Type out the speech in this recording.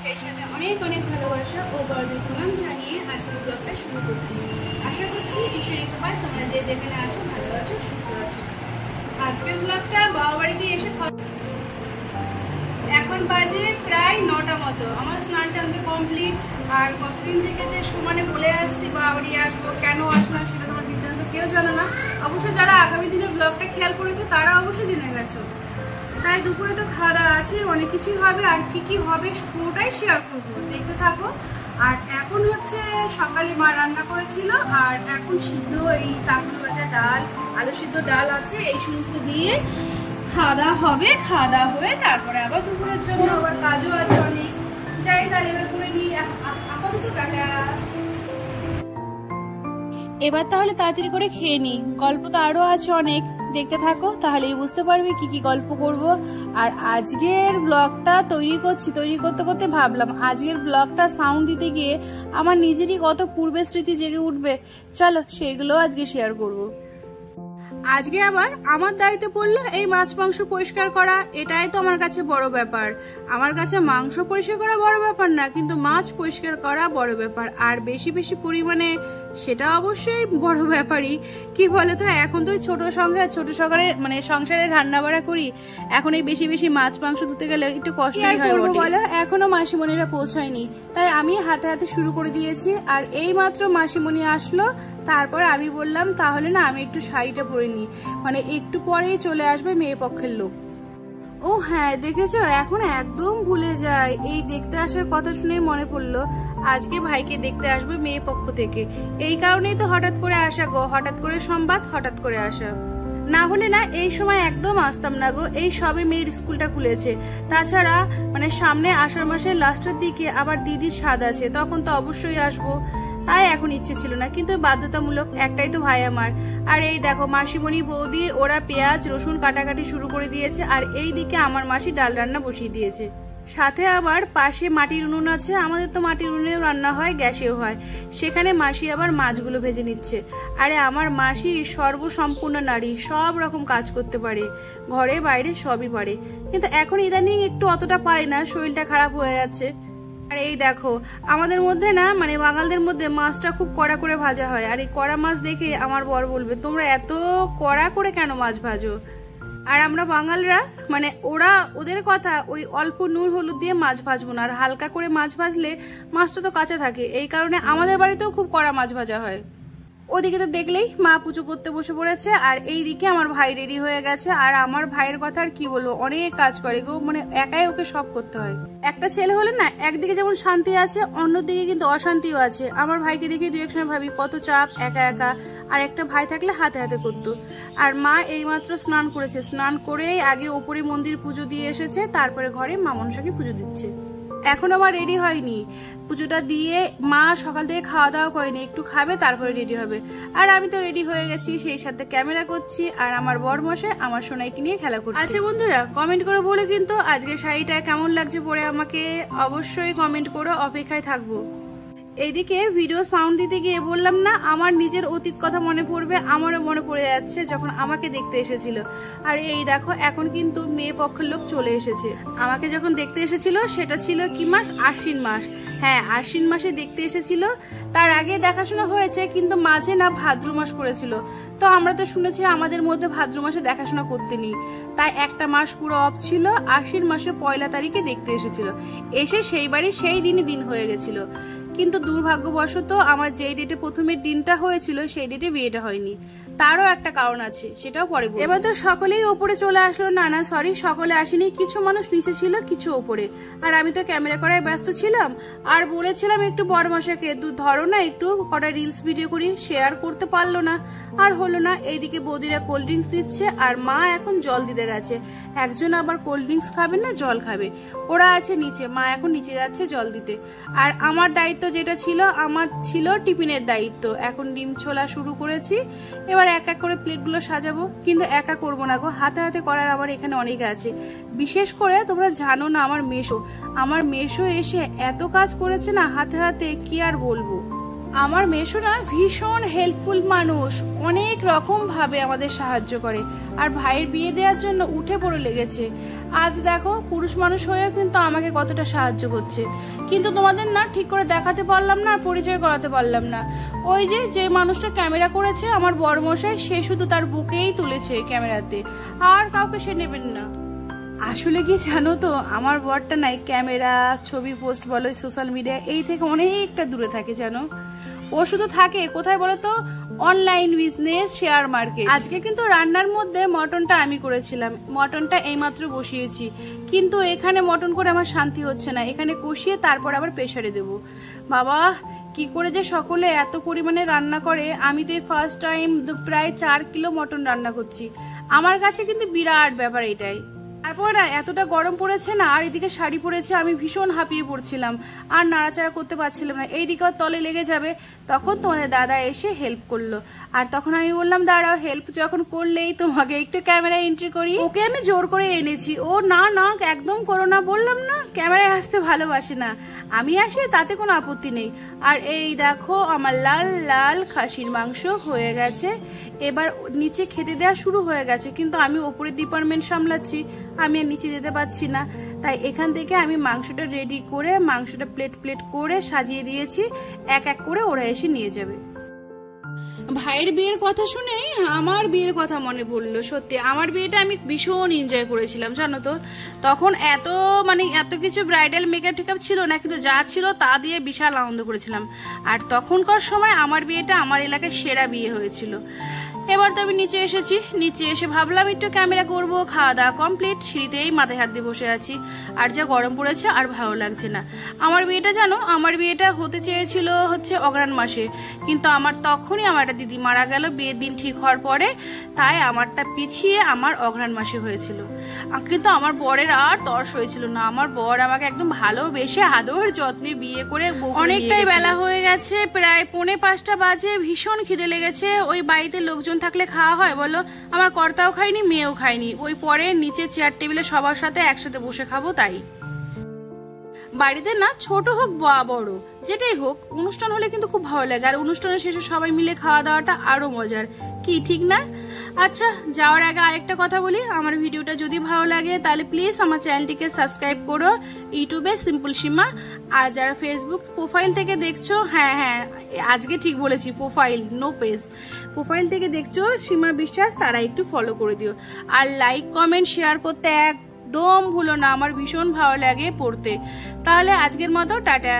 সেই সাথে অনেক অনেক ভালোবাসা ও বড়দের প্রণাম জানিয়ে আজকের ব্লগটা শুরু করছি। আশা করছি ঈশ্বরের কৃপায় তোমরা যে যেখানে আছো ভালো আছো, সুস্থ আছো। আজকের ব্লগটা বাবা বাড়িতে এসে এখন বাজে প্রায় 9টা মতো। আমার স্নান টান তো কমপ্লিট। আর কতদিন থেকে যে সমানে বলে আসছি বাবা বাড়ি আসবো, কেন আসলাম সেটা তোমার বৃত্তান্ত কেউ জানো না। অবশ্য যারা আগামী দিনে ব্লগটা খেয়াল করেছো তারা অবশ্যই জেনে গেছো। তাই দুপুরে তো খাওয়া দাওয়া আছে, অনেক কিছুই হবে, আর কি কি হবে পুরোটাই শেয়ার করবো, দেখতে থাকো। আর এখন হচ্ছে সকালে মা রান্না করেছিল, আর এখন সিদ্ধ এই কাঁকরোল ভাজা ডাল, আলু সিদ্ধ ডাল আছে, এই সমস্ত দিয়ে খাওয়া দাওয়া হবে। খাওয়া দাওয়া হয়ে তারপরে আবার দুপুরের জন্য আবার কাজও আছে অনেক, যাই তাহলে এবার করে নিই। আপাতত টাটা। এবার তাহলে তাড়াতাড়ি করে খেয়ে নিই, গল্প তো আরো আছে অনেক, দেখতে থাকো তাহলেই বুঝতে পারবে কি কি গল্প করব। আর আজকের ব্লগটা তৈরি করতে করতে ভাবলাম আজকের ব্লগটা সাউন্ড দিতে গিয়ে আমার নিজেরই কত পূর্বের স্মৃতি জেগে উঠবে। চলো সেইগুলো আজকে শেয়ার করব। আজকে আবার আমার দায়িত্বে পড়লো এই মাছ মাংস পরিষ্কার করা। এটাই তো আমার কাছে বড় ব্যাপার। আমার কাছে মাংস পরিষ্কার করা বড় ব্যাপার না, কিন্তু মাছ পরিষ্কার করা বড় ব্যাপার, আর বেশি বেশি পরিমাণে সেটা অবশ্যই বড় ব্যাপারই। কি বলে তো, এখন তো ছোট সংসারে মানে সংসারে রান্না বাড়া করি, এখন এই বেশি বেশি মাছ মাংস ধুতে গেলে একটু কষ্টই হয় বলো। এখনো মাসিমণিরা পৌঁছায়নি, তাই আমি হাতে হাতে শুরু করে দিয়েছি। আর এই মাত্র মাসিমণি আসলো, তারপর আমি বললাম তাহলে না আমি একটু শাড়িটা পরে নিই, মানে একটু পরেই চলে আসবে মেয়ে পক্ষের লোক। ও হ্যাঁ দেখেছো, এখন একদম ভুলে যায়। এই দেখতে আসার কথা শুনে মনে পড়লো আজকে ভাইকে দেখতে আসবে মেয়ে পক্ষ থেকে। এই কারণেই তো হঠাৎ করে আসা গো, হঠাৎ করে সংবাদ, হঠাৎ করে আসা। না হলে না এই সময় একদম আসতাম না গো। এই সবে মেয়ের স্কুলটা খুলেছে, তাছাড়া মানে সামনে আষাঢ় মাসের লাস্টের দিকে আবার দিদির স্বাদ আছে, তখন তো অবশ্যই আসবো। তাই এখন ইচ্ছে ছিল না, কিন্তু বাধ্যতামূলক, একটাই তো ভাই আমার। আর এই দেখো মাসিমণি বৌদি ওরা পেঁয়াজ রসুন কাটাকাটি শুরু করে দিয়েছে, আর এই দিকে আমার মাসি ডাল রান্না বসিয়ে দিয়েছে। সাথে আবার পাশে মাটির উনুন আছে, আমাদের তো মাটির উনুনেও রান্না হয়, গ্যাসেও হয়, সেখানে মাসি আবার মাছগুলো ভেজে নিচ্ছে। আরে আমার মাসি সর্বসম্পূর্ণ নারী, সব রকম কাজ করতে পারে, ঘরে বাইরে সবই পারে, কিন্তু এখন ইদানিং একটু অতটা পারে না, শরীরটা খারাপ হয়ে যাচ্ছে। আর এই দেখো আমাদের মধ্যে না মানে বাঙালদের মধ্যে মাছটা খুব কড়া করে ভাজা হয়, আর এই কড়া মাছ দেখে আমার বর বলবে তোমরা এত কড়া করে কেন মাছ ভাজো। আর আমরা বাঙালরা মানে ওদের কথা ওই অল্প নুন হলুদ দিয়ে মাছ ভাজবো না, আর হালকা করে মাছ ভাজলে মাছটা তো কাঁচা থাকে, এই কারণে আমাদের বাড়িতেও খুব কড়া মাছ ভাজা হয়। ওদিকে তো দেখলেই মা পুজো করতে বসে পড়েছে, আর এইদিকে আমার ভাই রেডি হয়ে গেছে। আর আমার ভাইয়ের কথা আর কি বলবো, অনেক কাজ করে গো, মানে একাই ওকে সব করতে হয়। একটা ছেলে হলে না একদিকে যেমন শান্তি আছে, অন্যদিকে কিন্তু অশান্তিও আছে। আমার ভাইকে দেখে দু এক সময় ভাবি কত চাপ একা একা, আর একটা ভাই থাকলে হাতে হাতে করতো। আর মা এইমাত্র স্নান করেছে, স্নান করেই আগে ওপরে মন্দির পুজো দিয়ে এসেছে, তারপরে ঘরে মা মনসাকে পুজো দিচ্ছে। এখন আমার রেডি হয়নি, পুজোটা দিয়ে মা সকাল থেকে খাওয়া দাওয়া করেনি, একটু খাবে তারপরে রেডি হবে। আর আমি তো রেডি হয়ে গেছি, সেই সাথে ক্যামেরা করছি, আর আমার বর মশাই আমার সোনাইকে নিয়ে খেলা করছে। আচ্ছা বন্ধুরা কমেন্ট করে বলে কিন্তু আজকে শাড়িটা কেমন লাগছে পরে, আমাকে অবশ্যই কমেন্ট করে অপেক্ষায় থাকবো। এইদিকে ভিডিও সাউন্ড দিতে গিয়ে বললাম না আমার নিজের অতীত কথা মনে পড়বে, আমারও মনে পড়ে যাচ্ছে যখন আমাকে দেখতে এসেছিল। আর এই দেখো এখন কিন্তু মেয়ে পক্ষের লোক চলে এসেছে। আমাকে যখন দেখতে এসেছিল সেটা ছিল কি মাস, আশ্বিন মাস। হ্যাঁ আশ্বিন মাসে দেখতে এসেছিল, তার আগে দেখাশোনা হয়েছে, কিন্তু মাঝে না ভাদ্র মাস পড়েছিল। তো আমরা তো শুনেছি আমাদের মধ্যে ভাদ্র মাসে দেখাশোনা করতে নেই, তাই একটা মাস পুরো অফ ছিল। আশ্বিন মাসের 1 তারিখে দেখতে এসেছিল, এসে সেই বাড়ি সেই দিনই দিন হয়ে গেছিল। কিন্তু দুর্ভাগ্যবশত আমার যেই ডেটে প্রথমের দিনটা হয়েছিল সেই ডেটে বিয়েটা হয়নি, তারও একটা কারণ আছে, সেটাও পরে বলবো। এবার তো সকলেই ওপরে চলে আসলো। না না সরি, সকলে আসেনি, কিছু মানুষ নিচে ছিল, কিছু ওপরে। আর আমি তো ক্যামেরা করায় ব্যস্ত ছিলাম, আর বলেছিলাম একটু বড়মশাকে ধরো না একটু কটা রিলস ভিডিও করি, শেয়ার করতে পারলো না, আর হলো না। এইদিকে বৌদিরা কোল্ড ড্রিঙ্কস দিচ্ছে, আর মা এখন জল দিতে গেছে। একজন আবার কোল্ড ড্রিঙ্কস খাবে না, জল খাবে। ওরা আছে নিচে, মা এখন নিচে যাচ্ছে জল দিতে। আর আমার দায়িত্ব যেটা ছিল, আমার ছিল টিফিনের দায়িত্ব। এখন ডিম ছোলা শুরু করেছি, এবার এক এক করে প্লেটগুলো সাজাবো। কিন্তু একা করবো না গো, হাতে হাতে করার আমার এখানে অনেক আছে। বিশেষ করে তোমরা জানো না, আমার মেশো এসে এত কাজ করেছে না হাতে হাতে, কি আর বলবো। আমার মেশো না ভীষণ হেল্পফুল মানুষ, অনেক রকম ভাবে আমাদের সাহায্য করে। আর ভাইয়ের বিয়ে দেওয়ার জন্য উঠে পড়ে লেগেছে। আজ দেখো পুরুষ মানুষ হয়েও কিন্তু আমাকে কতটা সাহায্য করছে। কিন্তু তোমাদের না ঠিক করে দেখাতে পারলাম না, আর পরিচয় করাতে পারলাম না। ওই যে মানুষটা ক্যামেরা করেছে আমার বড়মশাই, সে শুধু তার বুকেই তুলেছে ক্যামেরাতে, আর কাউকে সে নেবেন না। আসলে কি জানো তো, আমার বরটা নাই ক্যামেরা, ছবি পোস্ট বলো, সোশ্যাল মিডিয়া এই থেকে অনেকটা দূরে থাকে জানো। ও শুধু থাকে কোথায় বলো তো, অনলাইন বিজনেস, শেয়ার মার্কেট। আজকে কিন্তু রান্নার মধ্যে মটনটা আমি করেছিলাম, মটনটা এইমাত্র বসিয়েছি। কিন্তু এখানে মটন করে আমার শান্তি হচ্ছে না, এখানে কষিয়ে তারপর আবার প্রেসারে দেবো। বাবা কি করে যে সকলে এত পরিমাণে রান্না করে। আমি তো ফার্স্ট টাইম প্রায় 4 কিলো মটন রান্না করছি। আমার কাছে কিন্তু বিরাট ব্যাপার এটাই। তারপর না এতটা গরম পড়েছে না, আর এদিকে শাড়ি পরেছে, আমি ভীষণ হাঁপিয়ে পড়ছিলাম, আর নাড়াচাড়া করতে পারছিলাম না। এইদিকে তলে লেগে যাবে। তখন তোমাদের দাদা এসে হেল্প করলো, আর তখন আমি বললাম দাঁড়াও, হেল্প যখন করলেই তোমাকে একটু ক্যামেরা এন্ট্রি করি। ওকে আমি জোর করে এনেছি। ও না না একদম করো না, বললাম না ক্যামেরায় আসতে ভালোবাসে না। আমি আসি তাতে কোনো আপত্তি নেই। আর এই দেখো আমার লাল লাল খাসির মাংস হয়ে গেছে। এবার নিচে খেতে দেওয়া শুরু হয়ে গেছে, কিন্তু আমি ওপরের ডিপার্টমেন্ট সামলাচ্ছি, আমি আর নিচে যেতে পারছি না। তাই এখান থেকে আমি মাংসটা রেডি করে, মাংসটা প্লেট করে সাজিয়ে দিয়েছি। এক এক করে ওরা এসে নিয়ে যাবে। ভাইয়ের বিয়ের কথা শুনে আমার বিয়ের কথা মনে পড়লো। সত্যি আমার বিয়েটা আমি ভীষণ এনজয় করেছিলাম জানো তো। তখন এত কিছু ব্রাইডাল মেকআপ টেকআপ ছিল না, কিন্তু যা ছিল তা দিয়ে বিশাল আনন্দ করেছিলাম। আর তখনকার সময় আমার বিয়েটা আমার এলাকায় সেরা বিয়ে হয়েছিল। এবার তো আমি নিচে এসেছি, নিচে এসে ভাবলাম একটু ক্যামেরা করবো। খাওয়া দাওয়া কমপ্লিট, সিঁড়িতেই মাথায় হাত দিয়ে বসে আছি। আর যা গরম পড়েছে আর ভালো লাগছে না। আমার বিয়েটা জানো, আমার বিয়েটা হতে চেয়েছিল হচ্ছে অগ্রহায়ণ মাসে, কিন্তু তখনই আমার একটা দিদি মারা গেল বিয়ের দিন ঠিক হওয়ার পরে। তাই আমারটা পিছিয়ে আমার অগ্রহায়ণ মাসে হয়েছিল। কিন্তু আমার বরের আর তর্স হয়েছিল না। আমার বর আমাকে একদম ভালোবেসে আদর যত্নে বিয়ে করে। অনেকটাই বেলা হয়ে গেছে, প্রায় 4:45 বাজে। ভীষণ খিদে লেগেছে। ওই বাড়িতে লোকজন থাকলে খাওয়া হয় বলো? আমার কর্তাও খায়নি, মেয়েও খায়নি। ওই পরে নিচে চেয়ার টেবিলে সবার সাথে একসাথে বসে খাবো। তাই বাড়িতে না ছোট হোক বা বড় যেটাই হোক, অনুষ্ঠান হলে কিন্তু খুব ভালো লাগে। আর অনুষ্ঠানের শেষে সবাই মিলে খাওয়া দাওয়াটা আরো মজার, কি ঠিক না? আচ্ছা যাওয়ার আগে আরেকটা কথা বলি, আমার ভিডিওটা যদি ভালো লাগে তাহলে প্লিজ আমার চ্যানেলটিকে সাবস্ক্রাইব করো। ইউটিউবে সিম্পল সীমা। আর যারা ফেসবুক প্রোফাইল থেকে দেখছো, হ্যাঁ আজকে ঠিক বলেছি, প্রোফাইল নো পেজ, প্রোফাইল থেকে দেখছো সীমা বিশ্বাস, তারা একটু ফলো করে দিও। আর লাইক কমেন্ট শেয়ার করতে একদম ভুলো না, আমার ভীষণ ভালো লাগে পড়তে। তাহলে আজকের মতো টাটা।